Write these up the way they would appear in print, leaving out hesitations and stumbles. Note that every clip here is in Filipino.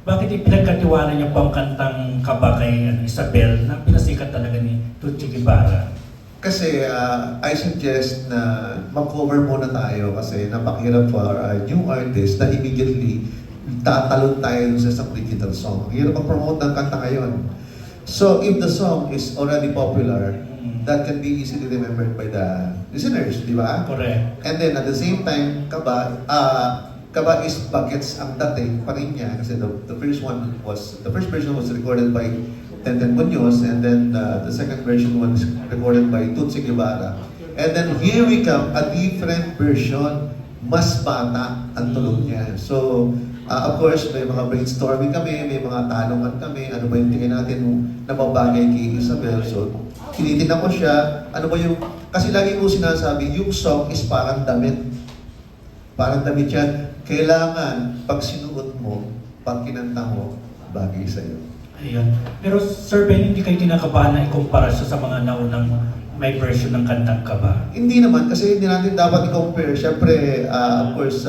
Bakit ipinagkatiwala niyo po ang kantang Kaba kay Isabel na pinasikat talaga ni Tucci Guevara? Kasi I suggest na mag-cover muna tayo kasi napakahirap for new artist na immediately tatalon tayo sa isang digital song. Hirap mag-promote ng kanta ngayon. So if the song is already popular, that can be easily remembered by the listeners, di ba? Correct. And then at the same time, Kaba is bagets ang dating pa rin niya kasi the first version was recorded by Tenten Munoz, and then the second version was recorded by Tutsi Guevara. And then here we come, a different version, mas bata ang tunog niya. So, of course, may mga brainstorming kami, may mga tanungan kami, ano ba yung tingin natin na babagay kay Isabel. So, tinitignan ko siya, ano ba yung, kasi lagi ko sinasabi, yung song is parang damit. Parang damit yan. Kailangan, pag sinuot mo, pag kinanta mo, bagay sa'yo. Ayun. Pero Sir Ben, hindi kayo kinakabahan na ikumpara siya sa mga naunang may version ng kantang Kaba? Hindi naman, kasi hindi natin dapat i-compare. Siyempre, of course,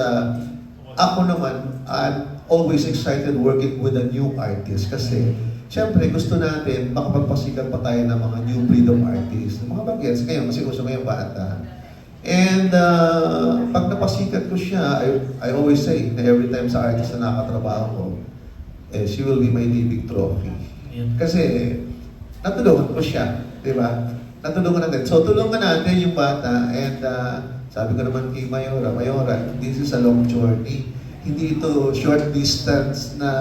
ako naman, I'm always excited working with a new artist kasi siyempre gusto natin makapagpasikat pa tayo ng mga new breed of artists. Mga bagets, ngayon, kasi gusto ngayong bata. And pag napasikat ko siya, I always say na every time sa artist na nakatrabaho ko, she will be my living trophy. Kasi natulungan ko siya, di ba? Natulungan natin. So tulungan natin yung bata and sabi ko naman kay Mayora, this is a long journey. Hindi ito short distance na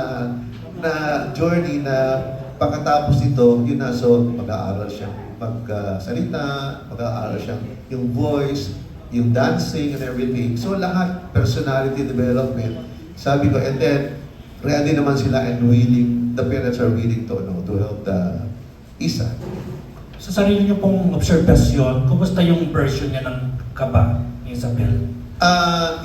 journey na pagkatapos ito, yun na, so mag-aaral siya magsalita, mag-aaral siya yung voice, yung dancing and everything. So lahat, personality development. Sabi ko, and then, ready naman sila and willing, the parents are willing to help the isa. Sa sarili niyo pong obserbasyon, kumusta yung version niya ng Kaba ni Isabel?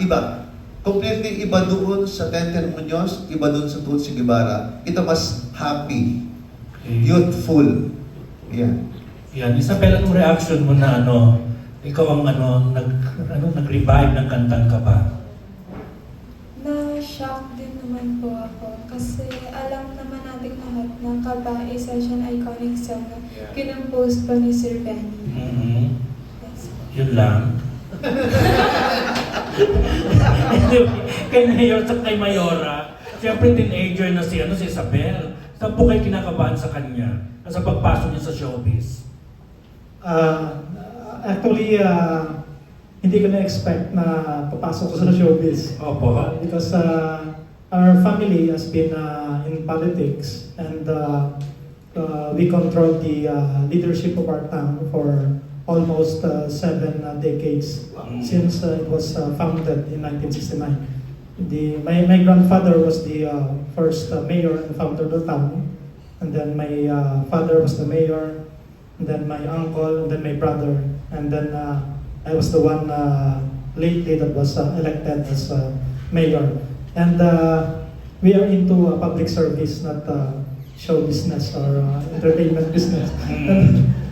Iba. Completely iba doon sa Tenten Munoz, iba doon sa Tutsi Guevara. Ito mas happy, youthful. Yan. Yan, Isabel, anong reaction mo na ikaw ang nag-revive ng kantang Kaba? Na-shock din naman po ako kasi alam naman natin lahat na Kaba is such an iconic song na kinompose pa ni Sir Benny. Yes. Yun lang. Kay Mayor at kay Mayora, siyempre teenager na si Isabel. Saan po kayo kinakabahan sa kanya? Sa pagpasok niya sa showbiz? Actually, hindi ko na-expect na papasok ko sa showbiz. Opo. Because our family has been in politics and we control the leadership of our town for almost 7 decades since it was founded in 1969. My grandfather was the first mayor and founder of the town, and then my father was the mayor, and then my uncle, and then my brother, and then I was the one lately that was elected as mayor. And we are into public service, not show business or entertainment business.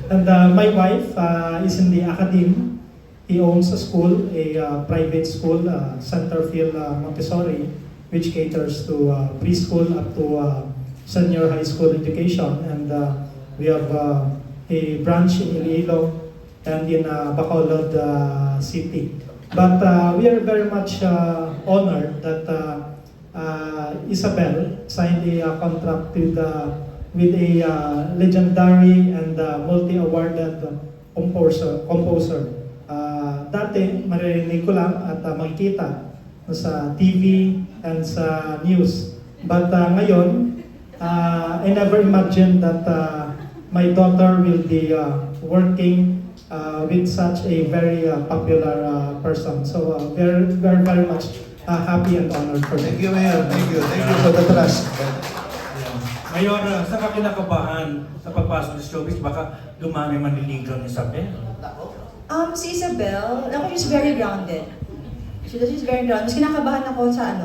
And my wife is in the academe. He owns a school, a private school, Centerfield Montessori, which caters to preschool up to senior high school education. And we have a branch in Iloilo and in Bacolod City. But we are very much honored that Isabel signed a contract with a legendary and multi-awarded composer. Dati, maririnig ko lang at makikita sa TV and sa news. But ngayon, I never imagined that my daughter will be working with such a very popular person. So we're very much happy and honored for that. Thank you, Mayor. Thank you. Thank you for the trust. Mayor, saan ka kinakabahan sa pagpasok sa showbiz? Baka dumami manliligaw ni Isabel. Si Isabel, she's very grounded. She's very grounded. Mas kinakabahan ako sa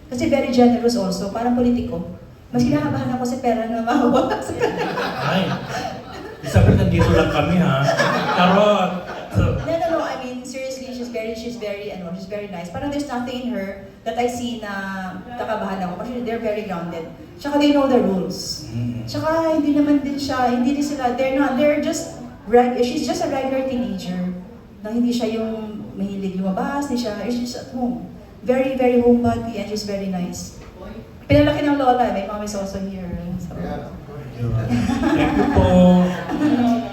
kasi very generous also, parang politiko. Mas kinakabahan ako sa pera na mahawa sa kanya. Ay, Isabel, nandito lang kami ha. Tarot! No. I mean, seriously, she's very nice. Parang there's nothing in her that I see na kakabahan ako. Kasi they're very grounded. Tsaka they know the rules. Tsaka hindi naman din sila, they're just, she's just a regular teenager. Na hindi siya yung mahilig lumabas, she's just at home. Very, very homebody and she's very nice. Pinalaki ng lola, my mom is also here. So. Yeah. Thank you po.